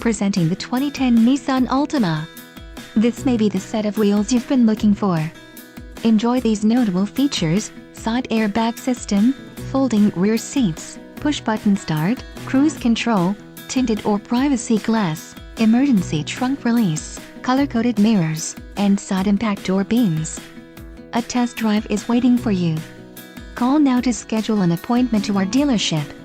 Presenting the 2010 Nissan Altima. This may be the set of wheels you've been looking for. Enjoy these notable features: side airbag system, folding rear seats, push-button start, cruise control, tinted or privacy glass, emergency trunk release, color-coded mirrors, and side impact door beams. A test drive is waiting for you. Call now to schedule an appointment to our dealership.